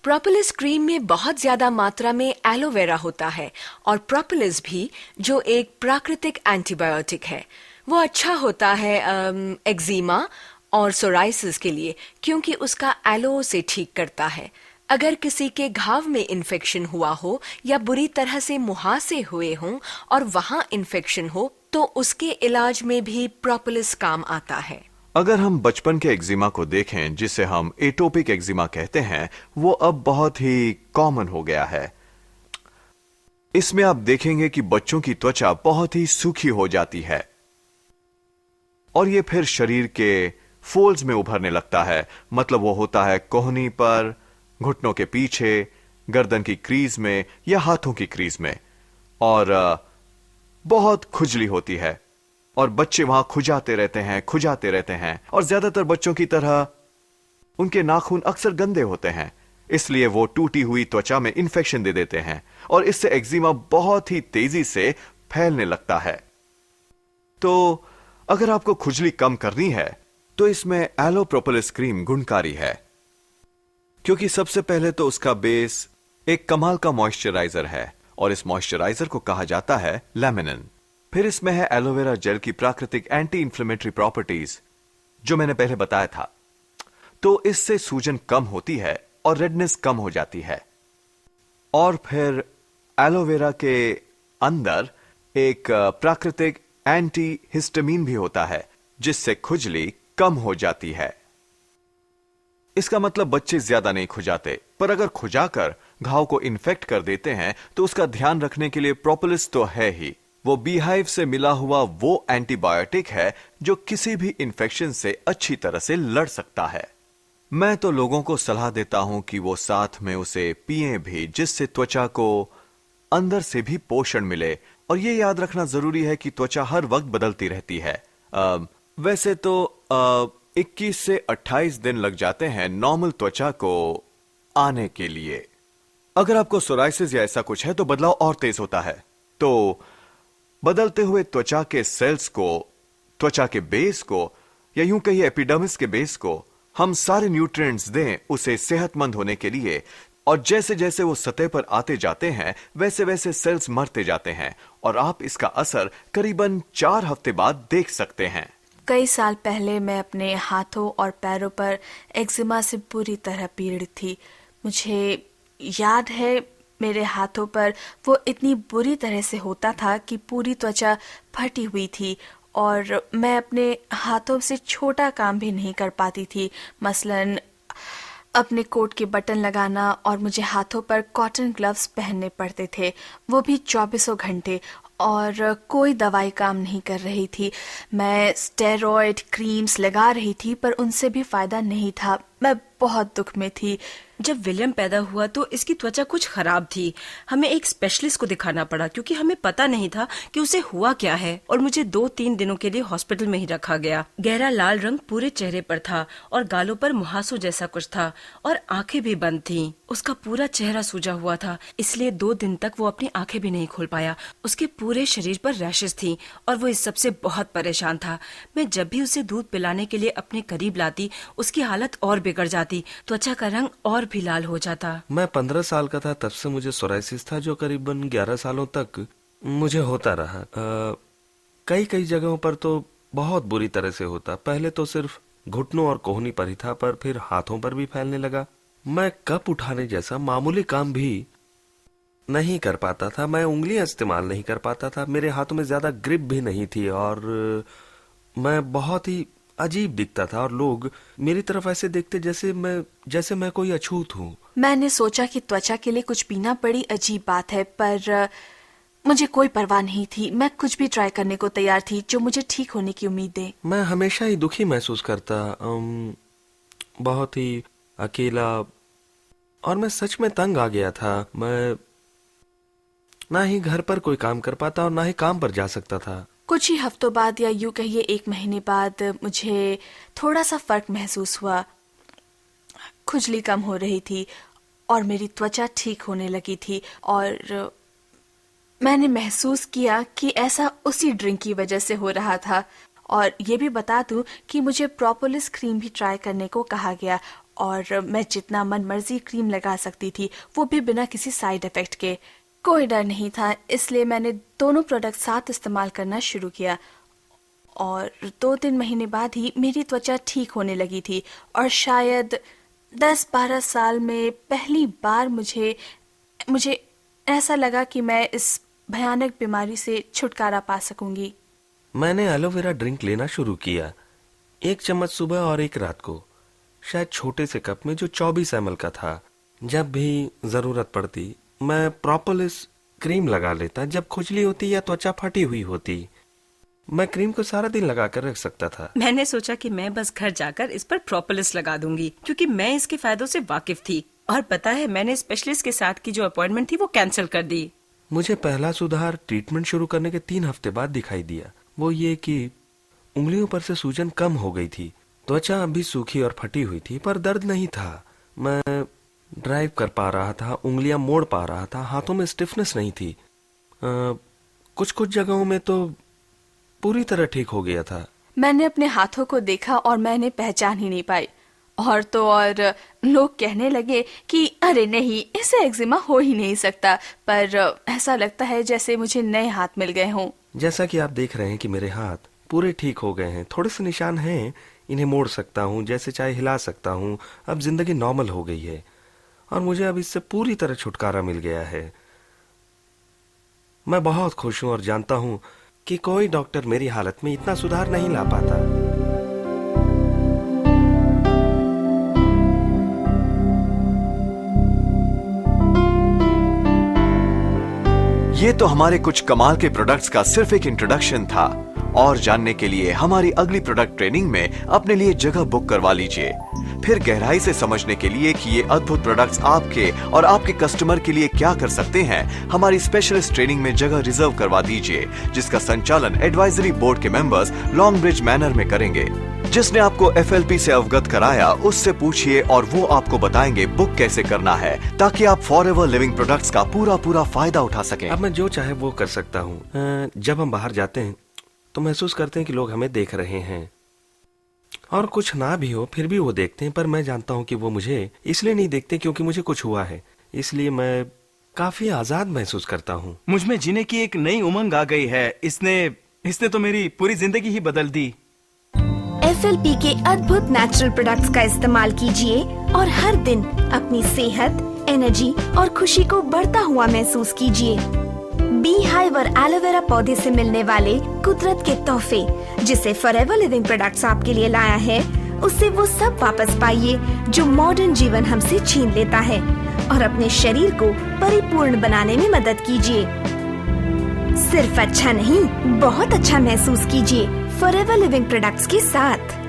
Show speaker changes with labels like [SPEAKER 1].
[SPEAKER 1] Propolis cream में बहुत ज्यादा मात्रा में एलोवेरा होता है और प्रोपोलिस भी, जो एक प्राकृतिक एंटीबायोटिक है, वो अच्छा होता है एक्जिमा और सोराइसिस के लिए, क्योंकि उसका एलो से ठीक करता है। अगर किसी के घाव में इन्फेक्शन हुआ हो या बुरी तरह से मुहासे हुए हों और वहां इन्फेक्शन हो, तो उसके इलाज में भी प्रोपोलिस काम आता है।
[SPEAKER 2] अगर हम बचपन के एक्जिमा को देखें, जिसे हम एटोपिक एक्जिमा कहते हैं, वो अब बहुत ही कॉमन हो गया है। इसमें आप देखेंगे कि बच्चों की त्वचा बहुत ही सूखी हो जाती है और ये फिर शरीर के फोल्ड्स में उभरने लगता है। मतलब वो होता है कोहनी पर, घुटनों के पीछे, गर्दन की क्रीज में या हाथों की क्रीज में, और बहुत खुजली होती है और बच्चे वहां खुजाते रहते हैं और ज्यादातर बच्चों की तरह उनके नाखून अक्सर गंदे होते हैं, इसलिए वो टूटी हुई त्वचा में इन्फेक्शन दे देते हैं और इससे एक्जिमा बहुत ही तेजी से फैलने लगता है। तो अगर आपको खुजली कम करनी है तो इसमें एलो प्रोपोलिस क्रीम गुणकारी है, क्योंकि सबसे पहले तो उसका बेस एक कमाल का मॉइस्चराइजर है और इस मॉइस्चराइजर को कहा जाता है लैमिनिन। फिर इसमें है एलोवेरा जेल की प्राकृतिक एंटी इंफ्लेमेटरी प्रॉपर्टीज, जो मैंने पहले बताया था। तो इससे सूजन कम होती है और रेडनेस कम हो जाती है। और फिर एलोवेरा के अंदर एक प्राकृतिक एंटी हिस्टामिन भी होता है, जिससे खुजली कम हो जाती है। इसका मतलब बच्चे ज्यादा नहीं खुजाते, पर अगर खुजाकर घाव को इन्फेक्ट कर देते हैं तो उसका ध्यान रखने के लिए प्रोपोलिस तो है ही। वो बीहाइव से मिला हुआ वो एंटीबायोटिक है जो किसी भी इन्फेक्शन से अच्छी तरह से लड़ सकता है। मैं तो लोगों को सलाह देता हूं कि वो साथ में उसे पिएं भी, जिससे त्वचा को अंदर से भी पोषण मिले। और ये याद रखना जरूरी है कि त्वचा हर वक्त बदलती रहती है। वैसे तो 21 से 28 दिन लग जाते हैं नॉर्मल त्वचा को आने के लिए। अगर आपको सोराइसिस या ऐसा कुछ है तो बदलाव और तेज होता है। तो बदलते हुए त्वचा के सेल्स को, त्वचा के बेस को, या यूं कहिए एपिडर्मिस के बेस को हम सारे न्यूट्रिएंट्स दें उसे सेहतमंद होने के लिए। और जैसे जैसे वो सतह पर आते जाते हैं वैसे वैसे सेल्स मरते जाते हैं और आप इसका असर करीबन 4 हफ्ते बाद देख सकते हैं।
[SPEAKER 3] कई साल पहले मैं अपने हाथों और पैरों पर एक्जिमा से बुरी तरह पीड़ित थी। मुझे याद है मेरे हाथों पर वो इतनी बुरी तरह से होता था कि पूरी त्वचा फटी हुई थी और मैं अपने हाथों से छोटा काम भी नहीं कर पाती थी। मसलन अपने कोट के बटन लगाना, और मुझे हाथों पर कॉटन ग्लव्स पहनने पड़ते थे, वो भी 24 घंटे, और कोई दवाई काम नहीं कर रही थी। मैं स्टेरॉइड क्रीम्स लगा रही थी पर उनसे भी फायदा नहीं था। मैं बहुत दुख में थी।
[SPEAKER 4] जब विलियम पैदा हुआ तो इसकी त्वचा कुछ खराब थी। हमें एक स्पेशलिस्ट को दिखाना पड़ा क्योंकि हमें पता नहीं था कि उसे हुआ क्या है, और मुझे 2-3 दिनों के लिए हॉस्पिटल में ही रखा गया। गहरा लाल रंग पूरे चेहरे पर था और गालों पर मुहासों जैसा कुछ था और आंखें भी बंद थीं। उसका पूरा चेहरा सूजा हुआ था, इसलिए 2 दिन तक वो अपनी आंखें भी नहीं खोल पाया। उसके पूरे शरीर पर रैशेस थी और वो इस सबसे बहुत परेशान था। मैं जब भी उसे दूध पिलाने के लिए अपने करीब लाती, उसकी हालत और बिगड़ जाती, त्वचा का रंग और भी लाल हो जाता।
[SPEAKER 5] मैं 15 साल का था तब से मुझे सोराइसिस था, जो करीबन 11 सालों तक मुझे होता रहा। कई जगहों पर तो बहुत बुरी तरह से होता। पहले तो सिर्फ घुटनों और कोहनी पर ही था, पर फिर हाथों पर भी फैलने लगा। मैं कप उठाने जैसा मामूली काम भी नहीं कर पाता था। मैं उंगलियां इस्तेमाल नहीं कर पाता था। मेरे हाथों में ज्यादा ग्रिप भी नहीं थी और मैं बहुत ही अजीब दिखता था और लोग मेरी तरफ ऐसे देखते जैसे मैं कोई अछूत हूँ।
[SPEAKER 3] मैंने सोचा कि त्वचा के लिए कुछ पीना बड़ी अजीब बात है, पर मुझे कोई परवाह नहीं थी। मैं कुछ भी ट्राई करने को तैयार थी जो मुझे ठीक होने की उम्मीद दे।
[SPEAKER 5] मैं हमेशा ही दुखी महसूस करता, बहुत ही अकेला, और मैं सच में तंग आ गया था। मैं ना ही घर पर कोई काम कर पाता और ना ही काम पर जा सकता था।
[SPEAKER 3] कुछ ही हफ्तों बाद, या यूं कहिए 1 महीने बाद, मुझे थोड़ा सा फर्क महसूस हुआ। खुजली कम हो रही थी और मेरी त्वचा ठीक होने लगी थी, और मैंने महसूस किया कि ऐसा उसी ड्रिंक की वजह से हो रहा था। और ये भी बता दूं कि मुझे प्रोपोलिस क्रीम भी ट्राई करने को कहा गया, और मैं जितना मन मर्जी क्रीम लगा सकती थी, वो भी बिना किसी साइड इफेक्ट के। कोई डर नहीं था, इसलिए मैंने दोनों प्रोडक्ट साथ इस्तेमाल करना शुरू किया और 2-3 महीने बाद ही मेरी त्वचा ठीक होने लगी थी और शायद 10-12 साल में पहली बार मुझे ऐसा लगा कि मैं इस भयानक बीमारी से छुटकारा पा सकूंगी।
[SPEAKER 5] मैंने एलोवेरा ड्रिंक लेना शुरू किया, 1 चम्मच सुबह और 1 रात को, शायद छोटे से कप में जो 24 ml का था। जब भी जरूरत पड़ती मैं प्रोपोलिस क्रीम लगा लेता जब खुजली होती या त्वचा फटी हुई होती। मैं क्रीम को सारा दिन लगा कर रख सकता था।
[SPEAKER 4] मैंने सोचा कि मैं बस घर जाकर इस पर प्रोपोलिस लगा दूंगी क्योंकि मैं इसके फायदों से वाकिफ थी। और पता है, मैंने स्पेशलिस्ट के साथ की जो अपॉइंटमेंट थी वो कैंसिल कर दी।
[SPEAKER 5] मुझे पहला सुधार ट्रीटमेंट शुरू करने के 3 हफ्ते बाद दिखाई दिया। वो ये कि उंगलियों पर से सूजन कम हो गई थी, त्वचा अभी सूखी और फटी हुई थी पर दर्द नहीं था। मैं ड्राइव कर पा रहा था, उंगलियां मोड़ पा रहा था, हाथों में स्टिफनेस नहीं थी। कुछ जगहों में तो पूरी तरह ठीक हो गया था।
[SPEAKER 3] मैंने अपने हाथों को देखा और मैंने पहचान ही नहीं पाई। और तो और लोग कहने लगे कि अरे नहीं, इसे एक्जिमा हो ही नहीं सकता, पर ऐसा लगता है जैसे मुझे नए हाथ मिल गए हों।
[SPEAKER 5] जैसा कि आप देख रहे हैं कि मेरे हाथ पूरे ठीक हो गए हैं, थोड़े से निशान हैं, इन्हें मोड़ सकता हूँ, जैसे चाहे हिला सकता हूँ। अब जिंदगी नॉर्मल हो गई है और मुझे अब इससे पूरी तरह छुटकारा मिल गया है। मैं बहुत खुश हूँ और जानता हूँ कि कोई डॉक्टर मेरी हालत में इतना सुधार नहीं ला पाता।
[SPEAKER 2] ये तो हमारे कुछ कमाल के प्रोडक्ट्स का सिर्फ एक इंट्रोडक्शन था। और जानने के लिए हमारी अगली प्रोडक्ट ट्रेनिंग में अपने लिए जगह बुक करवा लीजिए। फिर गहराई से समझने के लिए कि ये अद्भुत प्रोडक्ट्स आपके और आपके कस्टमर के लिए क्या कर सकते हैं, हमारी स्पेशलिस्ट ट्रेनिंग में जगह रिजर्व करवा दीजिए, जिसका संचालन एडवाइजरी बोर्ड के मेंबर्स लॉन्ग ब्रिज मैनर में करेंगे। जिसने आपको FLP से अवगत कराया उससे पूछिए और वो आपको बताएंगे बुक कैसे करना है, ताकि आप फॉरएवर लिविंग प्रोडक्ट्स का पूरा फायदा उठा सकें।
[SPEAKER 5] अब मैं जो चाहे वो कर सकता हूँ। जब हम बाहर जाते हैं तो महसूस करते हैं कि लोग हमें देख रहे हैं, और कुछ ना भी हो फिर भी वो देखते हैं, पर मैं जानता हूँ कि वो मुझे इसलिए नहीं देखते क्योंकि मुझे कुछ हुआ है। इसलिए मैं काफी आजाद महसूस करता हूँ।
[SPEAKER 6] मुझ में जीने की एक नई उमंग आ गई है। इसने तो मेरी पूरी जिंदगी ही बदल दी।
[SPEAKER 7] FLP के अद्भुत नेचुरल प्रोडक्ट्स का इस्तेमाल कीजिए और हर दिन अपनी सेहत, एनर्जी और खुशी को बढ़ता हुआ महसूस कीजिए। बी हाइव और एलोवेरा पौधे से मिलने वाले कुदरत के तोहफे, जिसे फॉरएवर लिविंग प्रोडक्ट्स आपके लिए लाया है, उससे वो सब वापस पाइए जो मॉडर्न जीवन हमसे छीन लेता है, और अपने शरीर को परिपूर्ण बनाने में मदद कीजिए। सिर्फ अच्छा नहीं, बहुत अच्छा महसूस कीजिए फॉरएवर लिविंग प्रोडक्ट्स के साथ।